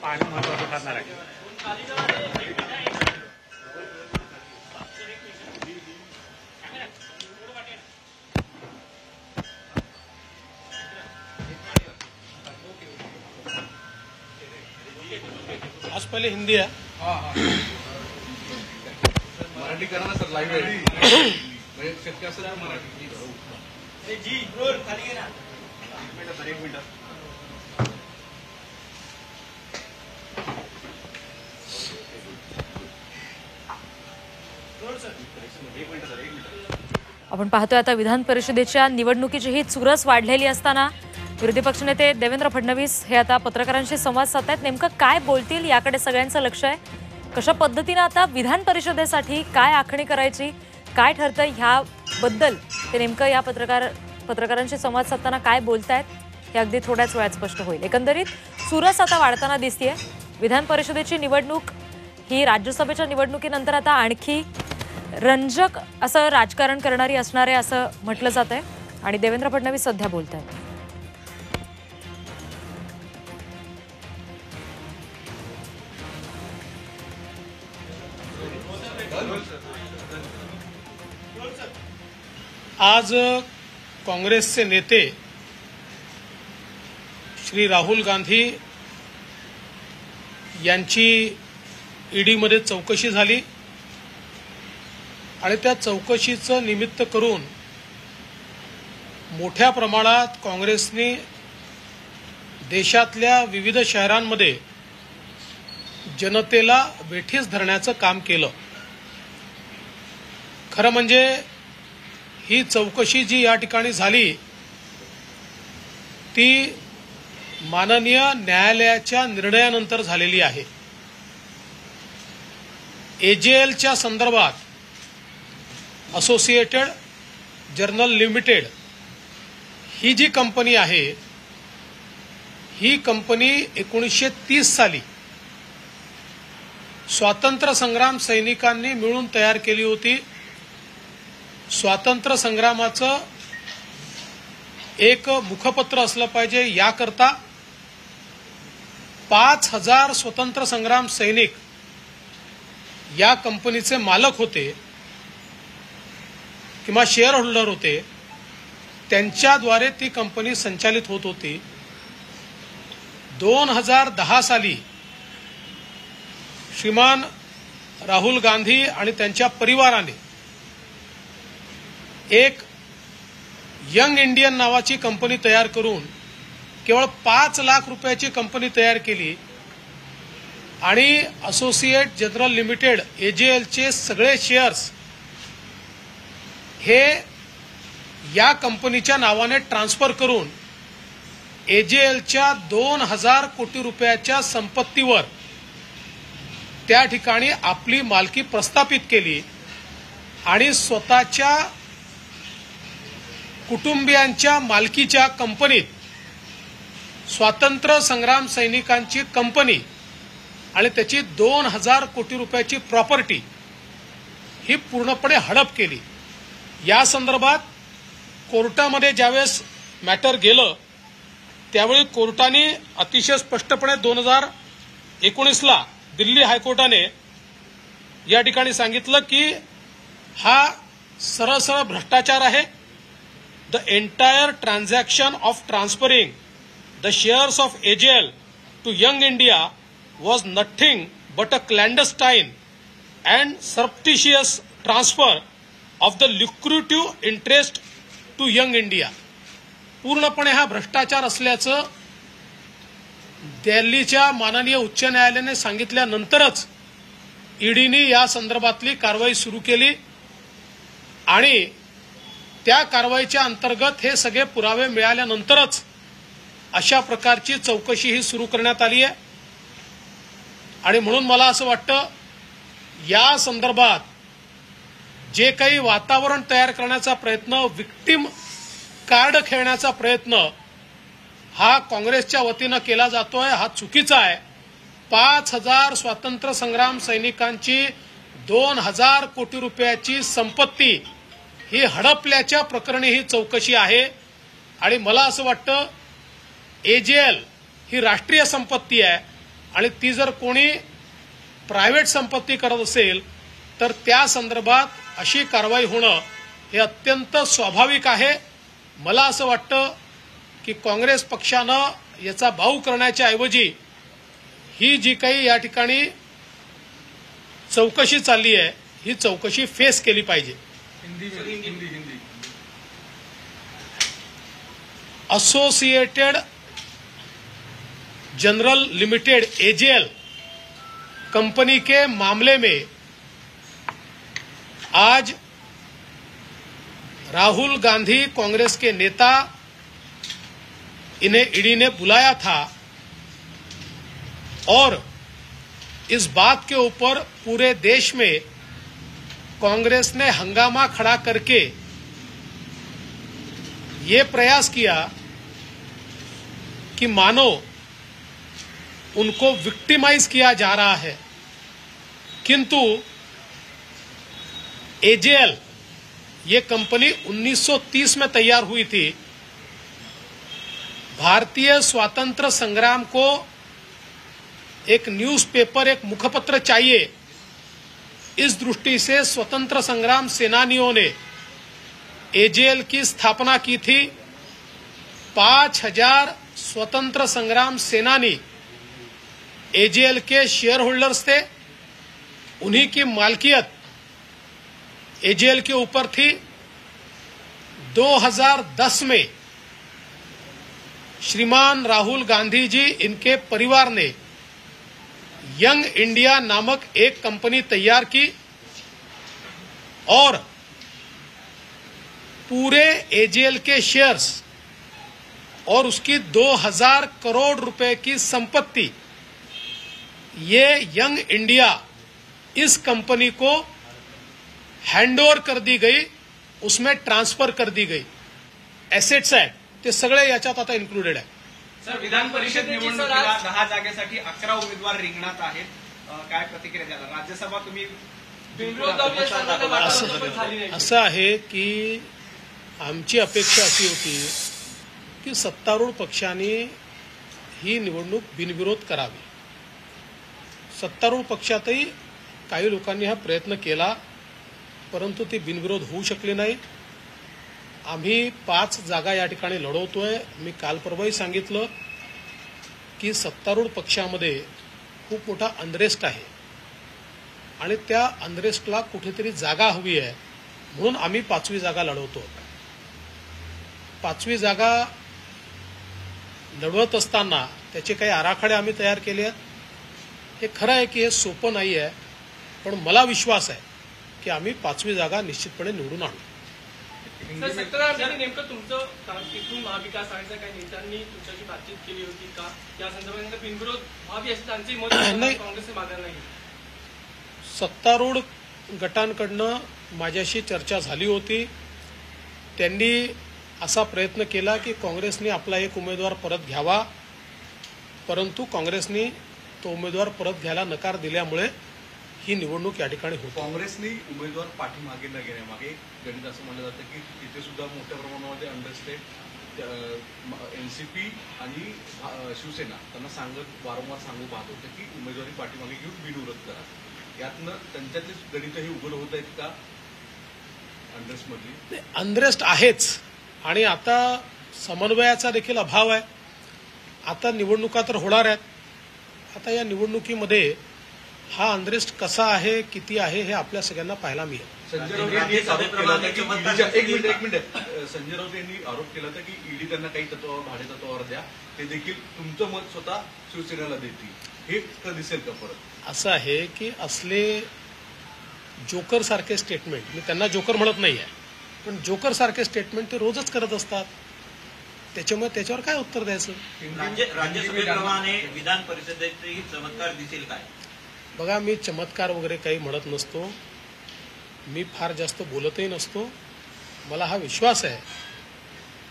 पाहणं महत्त्वाचं ठरणार आहे. आज पहले हिंदी है. मराठी करा ना सर, लाईव्ह आहे. शक्य असेल तर मराठी जी रोल खाली घे ना. एक मिनिट. आपण पाहतोय आता विधान परिषदेच्या निवडणुकीची ही चुरस वाढलेली असताना विरोधी पक्षनेते देवेंद्र फडणवीस हे आता पत्रकारांशी संवाद साधतायत. नेमकं काय बोलतील याकडे सगळ्यांचं लक्ष आहे. कशा पद्धतीने आता विधान परिषदेसाठी काय आखणी करायची, काय ठरतंय ह्याबद्दल ते नेमकं या पत्रकारांशी संवाद साधताना काय बोलतायत हे अगदी थोड्याच वेळात स्पष्ट होईल. एकंदरीत चुरस आता वाढताना दिसतेय. विधान परिषदेची निवडणूक ही राज्यसभेच्या निवडणुकीनंतर आता आणखी रंजक असं राजकारण करणारी असणार आहे असं म्हटलं जात आहे आणि देवेंद्र फडणवीस सध्या बोलत आहेत. आज काँग्रेसचे नेते श्री राहुल गांधी यांची ईडीमध्ये चौकशी झाली आणि त्या चौकशीचं निमित्त करून मोठ्या प्रमाणात काँग्रेसने देशातल्या विविध शहरांमध्ये जनतेला वेठीस धरण्याचं काम केलं. खरं म्हणजे ही चौकशी जी या ठिकाणी झाली ती माननीय न्यायालयाच्या निर्णयानंतर झालेली आहे. एजेएलच्या संदर्भात असोसिएटेड जर्नल लिमिटेड ही जी कंपनी आहे ही कंपनी 1930 साली स्वातंत्र्य संग्राम सैनिकांनी मिळून तयार केली होती. स्वातंत्र्य संग्रामाचं एक मुखपत्र असलं पाहिजे याकरता 5000 स्वतंत्र संग्राम सैनिक या कंपनीचे मालक होते किंवा शेअर होल्डर होते. त्यांच्याद्वारे ती कंपनी संचालित होत होती. 2010 साली श्रीमान राहुल गांधी आणि त्यांच्या परिवाराने एक यंग इंडियन नावाची कंपनी तयार करून केवळ 5 लाख रुपयाची कंपनी तयार केली आणि असोसिएट जनरल लिमिटेड एजेएलचे सगळे शेअर्स हे या कंपनीच्या नावाने ट्रान्सफर करून एजेएलच्या 2000 कोटी रुपयाच्या संपत्तीवर त्या ठिकाणी आपली मालकी प्रस्थापित केली आणि स्वतःच्या कुटुंबियांच्या मालकीच्या कंपनीत स्वातंत्र्य संग्राम सैनिकांची कंपनी आणि त्याची 2000 कोटी रुपयाची प्रॉपर्टी ही पूर्णपणे हडप केली. या संदर्भात कोर्टामध्ये ज्यावेळेस मॅटर गेलं त्यावेळी कोर्टाने अतिशय स्पष्टपणे 2019ला दिल्ली हायकोर्टाने या ठिकाणी सांगितलं की हा सरळ भ्रष्टाचार आहे. The entire transaction of transferring the shares of AGL to Young India was nothing but a clandestine and surreptitious transfer of the lucrative interest to Young India. पूर्णपणे हा भ्रष्टाचार असल्याचं दिल्लीच्या माननीय उच्च न्यायालयाने सांगितल्यानंतरच ईडीने या संदर्भातली कारवाई सुरू केली आणि त्या कारवाईच्या अंतर्गत हे सगळे पुरावे मिळाल्यानंतरच अशा प्रकारची चौकशी ही सुरू करण्यात आली आहे. आणि म्हणून मला असं वाटतं या संदर्भात जे काही वातावरण तयार करण्याचा प्रयत्न, विक्टिम कार्ड खेळण्याचा प्रयत्न हा काँग्रेसच्या वतीनं केला जातोय हा चुकीचा आहे. 5000 स्वातंत्र्य संग्राम सैनिकांची 2000 कोटी रुपयाची संपत्ती ही हडपल्याच्या प्रकरणी ही चौकशी आहे. आणि मला असं वाटतं एजेएल ही राष्ट्रीय संपत्ती आहे आणि ती जर कोणी प्रायव्हेट संपत्ती करत असेल तर त्या संदर्भात अशी कारवाई होणं हे अत्यंत स्वाभाविक आहे. मला असं वाटतं की काँग्रेस पक्षानं याचा भाऊ करण्याच्या ऐवजी ही जी काही या ठिकाणी चौकशी चालली आहे ही चौकशी फेस केली पाहिजे. Hindi associated journal limited AJL company के मामले में आज राहुल गांधी कांग्रेस के नेता इन्हें ईडी ने बुलाया था और इस बात के ऊपर पूरे देश में कांग्रेस ने हंगामा खड़ा करके ये प्रयास किया कि मानो उनको विक्टिमाइज किया जा रहा है, किंतु एजेएल ये कंपनी 1930 में तैयार हुई थी. भारतीय स्वातंत्र संग्राम को एक न्यूज़पेपर, एक मुखपत्र चाहिए. इस दृष्टि से स्वतंत्र संग्राम सेनानियों ने एजेएल की स्थापना की थी. 5000 स्वतंत्र संग्राम सेनानी एजेएल के शेयर होल्डर्स थे. उन्हीं की मालकियत एजेएल के ऊपर थी. 2010 में श्रीमान राहुल गांधी जी, इनके परिवार ने यंग इंडिया नामक एक कंपनी तैयार की और पूरे एजेएल के शेयर्स और उसकी 2000 करोड़ रुपए की संपत्ति ये यंग इंडिया इस कंपनी को हँडओव्हर कर दी गई, उसमें ट्रान्सफर कर दी गई. एसेट्स आहेत ते सगळे याच्यात आता इन्क्लुडेड आहे. सर, विधान परिषद निवडणुकीला 10 जागेसाठी 11 उमेदवार रिंगणात आहेत. काय प्रतिक्रिया द्याल? राज्यसभा तुम्ही असं आहे की आमची अपेक्षा अशी होती की सत्तारूढ पक्षाने ही निवडणूक बिनविरोध करावी. सत्तारूढ पक्षातही काही लोकांनी हा प्रयत्न केला, परंतु ती बिनविरोध होऊ शकली नाही. आम्ही 5 जागा या ठिकाणी लढवतोय. मी काल परवाही सांगितलं की सत्तारूढ पक्षामध्ये खूप मोठा अनरेस्ट आहे आणि त्या अनरेस्टला कुठेतरी जागा हवी आहे, म्हणून आम्ही 5वी जागा लढवतो. 5वी जागा लढवत असताना त्याचे काही आराखडे आम्ही तयार केले आहेत. हे खरं आहे की हे सोपं नाही आहे, पण मला विश्वास आहे की आम्ही 5वी जागा निश्चितपणे निवडून आणू. सर, सत्ताधाऱ्यांनी नेमकं तुमचं तिथून महाविकास आघाडीच्या काही नेत्यांनी तुमच्याशी बातचीत केली होती का? या संदर्भात बिनविरोध व्हावी अशी त्यांची मत नाही. काँग्रेसने माघार नाही घेतली. सत्तारूढ गटांकडनं माझ्याशी चर्चा झाली होती. त्यांनी असा प्रयत्न केला की काँग्रेसने आपला एक उमेदवार परत घ्यावा, परंतु काँग्रेसने तो उमेदवार परत घ्यायला नकार दिल्यामुळे ही निवडणूक या ठिकाणी होती. काँग्रेसने उमेदवार पाठीमागे न घेण्यामागे गणित असं म्हणलं जातं की तिथे सुद्धा मोठ्या प्रमाणामध्ये अंडरस्टेट एनसीपी आणि शिवसेना त्यांना वारंवार सांगू पाहत होतं की उमेदवारी पाठीमागे घेऊन बिनविरोध करा. यातनं त्यांच्यातलीच गणितही उघड होत आहेत का अंडरेस्टमधली? अनरेस्ट आहेच आणि आता समन्वयाचा देखील अभाव आहे. आता निवडणुका तर होणार आहेत. आता या निवडणुकीमध्ये हा अनरेस्ट कसा आहे, किती आहे, हे आपल्या सगळ्यांना पाहायला मिळेल. संजय राऊत यांनी आरोप केला होता की एक मिनिट संजय राऊत यांनी आरोप केला होता की ईडी त्यांना काही भाडे तत्वावर द्या, ते देखील तुमचं मत स्वतः शिवसेनेला देतील. हे तर दिसेल का परत? असं आहे की असले जोकर सारखे स्टेटमेंट, मी त्यांना जोकर म्हणत नाही आहे, पण जोकर सारखे स्टेटमेंट ते रोजच करत असतात. त्याच्यामुळे त्याच्यावर काय उत्तर द्यायचं? राज्यसभेप्रमाणे विधान परिषदेतही चमत्कार दिसेल काय? बघा, मी चमत्कार वगैरे काही म्हणत नसतो. मी फार जास्त बोलतही नसतो. मला हा विश्वास आहे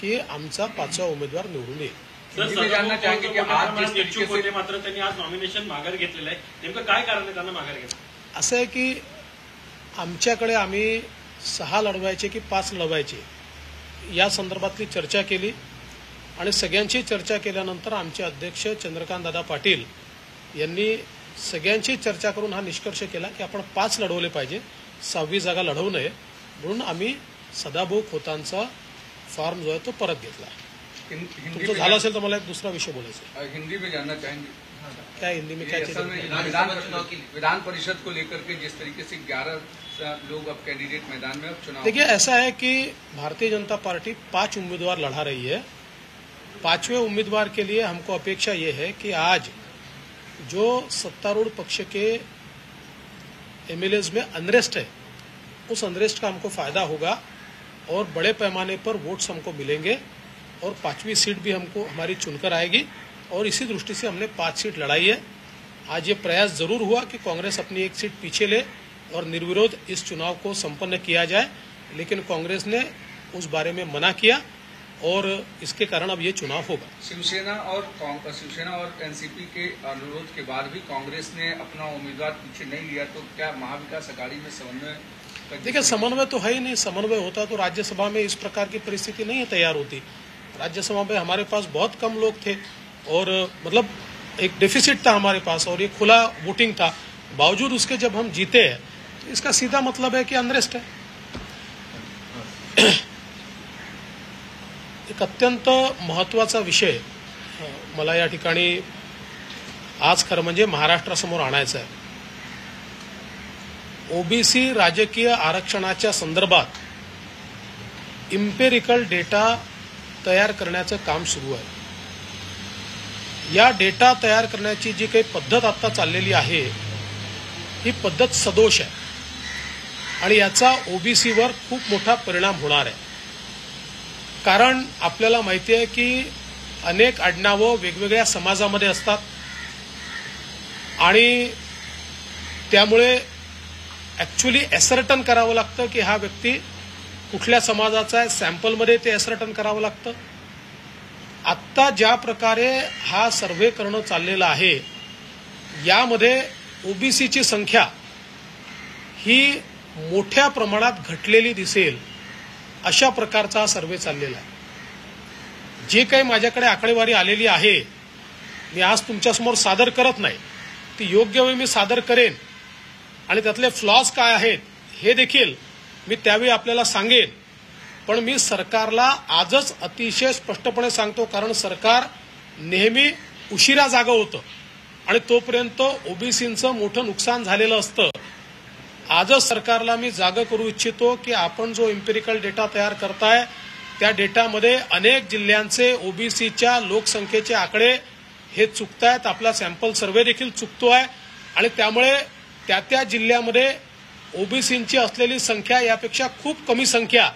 की आमचा 5वा उमेदवार निवडून येईल. मात्र त्यांनी आज नॉमिनेशन माघार घेतलेलं आहे. नेमकं काय कारण आहे त्यांना माघार घेतलं? असं आहे की आमच्याकडे आम्ही 6 लढवायचे की 5 लढवायचे या संदर्भातली चर्चा केली आणि सगळ्यांची चर्चा केल्यानंतर आमचे अध्यक्ष चंद्रकांतदादा पाटील यांनी सगळ्यांची चर्चा करून हा निष्कर्ष केला की आपण 5 लढवले पाहिजे, 6वी जागा लढवू नये, म्हणून आम्ही सदाभाऊ खोतांचा फॉर्म जो आहे तो परत घेतला. हिंदी तुमचं झालं असेल तर मला एक दुसरा विषय बोलायचा आहे. हिंदी में जानना चाहेंगे क्या हिंदी में क्या ये असल में विधान परिषद को लेकर के जिस तरीके से 11 लोग अब कैंडिडेट मैदान में अब चुनाव. देखिए, ऐसा है कि भारतीय जनता पार्टी 5 उम्मीदवार लड़ा रही है. 5वें उम्मीदवार के लिए हमको अपेक्षा ये है कि आज जो सत्तारूढ़ पक्ष के एमएलएज में अनरेस्ट है, उस अनरेस्ट का हमको फायदा होगा और बड़े पैमाने पर वोट्स हमको मिलेंगे और 5वीं सीट भी हमको हमारी चुनकर आएगी. और इसी दृष्टि से हमने 5 सीट लड़ाई है. आज ये प्रयास जरूर हुआ कि कांग्रेस अपनी 1 सीट पीछे ले और निर्विरोध इस चुनाव को संपन्न किया जाए, लेकिन कांग्रेस ने उस बारे में मना किया और इसके कारण अब ये चुनाव होगा. शिवसेना और एनसीपी के अनुरोध के बाद भी कांग्रेस ने अपना उम्मीदवार पीछे नहीं लिया, तो क्या महाविकास अघाड़ी में समन्वय? देखिए, समन्वय तो है ही नहीं. समन्वय होता तो राज्यसभा में इस प्रकार की परिस्थिति नहीं तैयार होती. राज्यसभा में हमारे पास बहुत कम लोग थे और मतलब एक डेफिसिट था हमारे पास और ये खुला वोटिंग था. बावजूद उसके जब हम जीते हैं तो इसका सीधा मतलब है कि अनरेस्ट है. एक अत्यंत महत्वाचा विषय मला या ठिकाणी आज खरं म्हणजे महाराष्ट्रासमोर आणायचा आहे. ओबीसी राजकीय आरक्षणाच्या संदर्भात इम्पेरिकल डेटा तयार करण्याचं काम सुरू आहे. या डेटा तयार करण्याची जी काही पद्धत आता चाललेली आहे, ही पद्धत सदोष आहे आणि याचा ओबीसीवर खूप मोठा परिणाम होणार आहे. कारण आपल्याला माहिती आहे की अनेक आडनावं वेगवेगळ्या समाजामध्ये असतात आणि त्यामुळे ॲक्च्युअली एसर्टन करावं लागतं की हा व्यक्ती कुठल्या समाजाचा आहे. सॅम्पलमध्ये ते एसर्टन करावं लागतं. आत्ता ज्या प्रकारे हा सर्व्हे करणं चाललेला आहे, यामध्ये ओबीसीची संख्या ही मोठ्या प्रमाणात घटलेली दिसेल अशा प्रकारचा हा सर्व्हे चाललेला आहे. जे काही माझ्याकडे आकडेवारी आलेली आहे, मी आज तुमच्यासमोर सादर करत नाही. ती योग्य वेळी मी सादर करेन आणि त्यातले फ्लॉज काय आहेत हे देखील मी त्यावेळी आपल्याला सांगेन. पण मी सरकारला आजच अतिशय स्पष्टपणे सांगतो, कारण सरकार नेहमी उशिरा जागं होतं आणि तोपर्यंत ओबीसींचं मोठं नुकसान झालेलं असतं. आजच सरकारला मी जागं करू इच्छितो की आपण जो इम्पेरिकल डेटा तयार करताय त्या डेटामध्ये अनेक जिल्ह्यांचे ओबीसीच्या लोकसंख्येचे आकडे हे चुकतायत. आपला सॅम्पल सर्व्हे देखील चुकतोय आणि त्यामुळे त्या जिल्ह्यामध्ये ओबीसींची असलेली संख्या यापेक्षा खूप कमी संख्या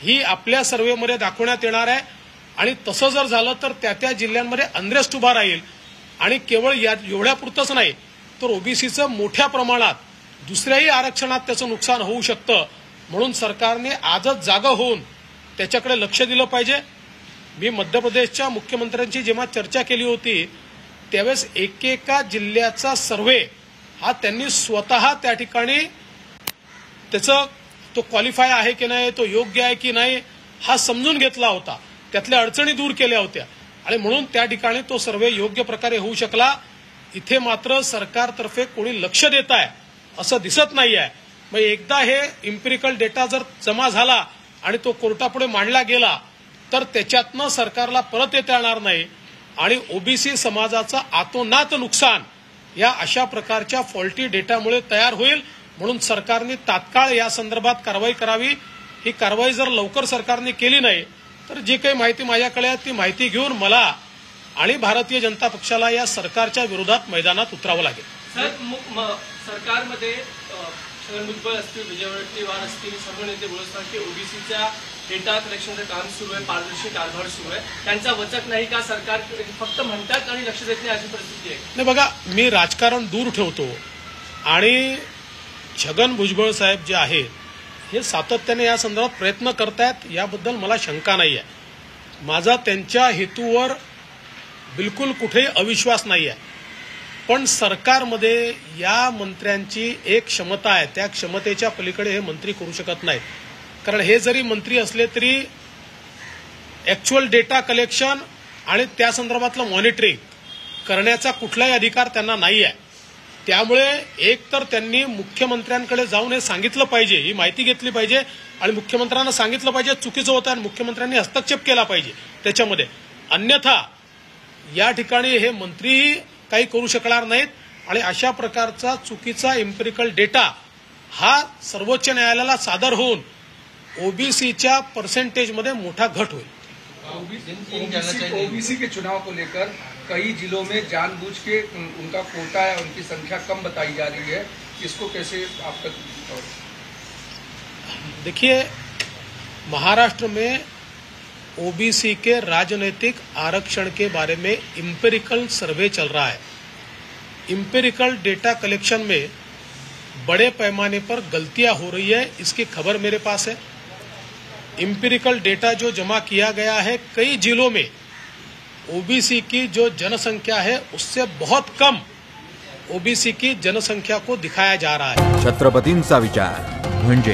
ही आपल्या सर्व्हेमध्ये दाखवण्यात येणार आहे. आणि तसं जर झालं तर त्या जिल्ह्यांमध्ये अनरेस्ट उभा राहील आणि केवळ एवढ्यापुरतंच नाही तर ओबीसीचं मोठ्या प्रमाणात दुसऱ्याही आरक्षणात त्याचं नुकसान होऊ शकतं. म्हणून सरकारने आजच जागं होऊन त्याच्याकडे लक्ष दिलं पाहिजे. मी मध्य प्रदेशच्या मुख्यमंत्र्यांची जेव्हा चर्चा केली होती त्यावेळेस एकेका जिल्ह्याचा सर्व्हे हा त्यांनी स्वतः त्या ठिकाणी त्याचं तो क्वालिफाय आहे की नाही, तो योग्य आहे की नाही हा समजून घेतला होता. त्यातल्या अडचणी दूर केल्या होत्या आणि म्हणून त्या ठिकाणी तो सर्व्हे योग्य प्रकारे होऊ शकला. इथे मात्र सरकारतर्फे कोणी लक्ष देत आहे असं दिसत नाहीये. मग एकदा हे इम्पेरिकल डेटा जर जमा झाला आणि तो कोर्टापुढे मांडला गेला तर त्याच्यातनं सरकारला परत येता येणार नाही आणि ओबीसी समाजाचं आतोनात नुकसान या अशा प्रकारच्या फॉल्टी डेटामुळे तयार होईल. म्हणून सरकारने तात्काळ या संदर्भात कारवाई करावी. ही कारवाई जर लवकर सरकारने केली नाही तर जी काही माहिती माझ्याकडे आहे ती माहिती घेऊन मला आणि भारतीय जनता पक्षाला या सरकारच्या विरोधात मैदानात उतरावं लागेल. सरकारमध्ये छगन भुजबळ असतील, विजय वडेट्टीवार असतील, सर्व नेते बोलत असतात की ओबीसीच्या डेटा कलेक्शनचं काम सुरू आहे, पारदर्शी कारभार सुरू आहे. त्यांचा वचक नाही का? सरकार फक्त म्हणतात आणि लक्ष देत नाही अशी परिस्थिती आहे. नाही बघा, मी राजकारण दूर ठेवतो आणि छगन भुजबळ साहेब जे आहेत हे सातत्याने या संदर्भात प्रयत्न करतायत, याबद्दल मला शंका नाही आहे. माझा त्यांच्या हेतूवर बिलकुल कुठेही अविश्वास नाही आहे. पण सरकारमध्ये या मंत्र्यांची एक क्षमता आहे, त्या क्षमतेच्या पलीकडे हे मंत्री करू शकत नाहीत. कारण हे जरी मंत्री असले तरी ऍक्च्युअल डेटा कलेक्शन आणि त्या संदर्भातलं मॉनिटरिंग करण्याचा कुठलाही अधिकार त्यांना नाही आहे. त्यामुळे एक तर त्यांनी मुख्यमंत्र्यांकडे जाऊन हे सांगितलं पाहिजे, ही माहिती घेतली पाहिजे आणि मुख्यमंत्र्यांना सांगितलं पाहिजे चुकीचं होतं आणि मुख्यमंत्र्यांनी हस्तक्षेप केला पाहिजे त्याच्यामध्ये. अन्यथा या ठिकाणी हे मंत्रीही काही करू शकणार नाहीत आणि अशा प्रकारचा चुकीचा एम्पिरिकल डेटा हा सर्वोच्च न्यायालयाला सादर होऊन ओबीसीच्या पर्सेंटेजमध्ये मोठा घट होईल. ओबीसी के चुनाव को लेकर कई जिलों में जानबूझ के उनका कोटा या उनकी संख्या कम बताई जा रही है, इसको कैसे आप तक? देखिए, महाराष्ट्र में ओबीसी के राजनीतिक आरक्षण के बारे में एम्पिरिकल सर्वे चल रहा है. एम्पिरिकल डेटा कलेक्शन में बड़े पैमाने पर गलतियां हो रही है, इसकी खबर मेरे पास है. एम्पिरिकल डेटा जो जमा किया गया है कई जिलों में ओबीसी की जो जनसंख्या है उससे बहुत कम ओबीसी की जनसंख्या को दिखाया जा रहा है. छत्रपतींचा विचार म्हणजे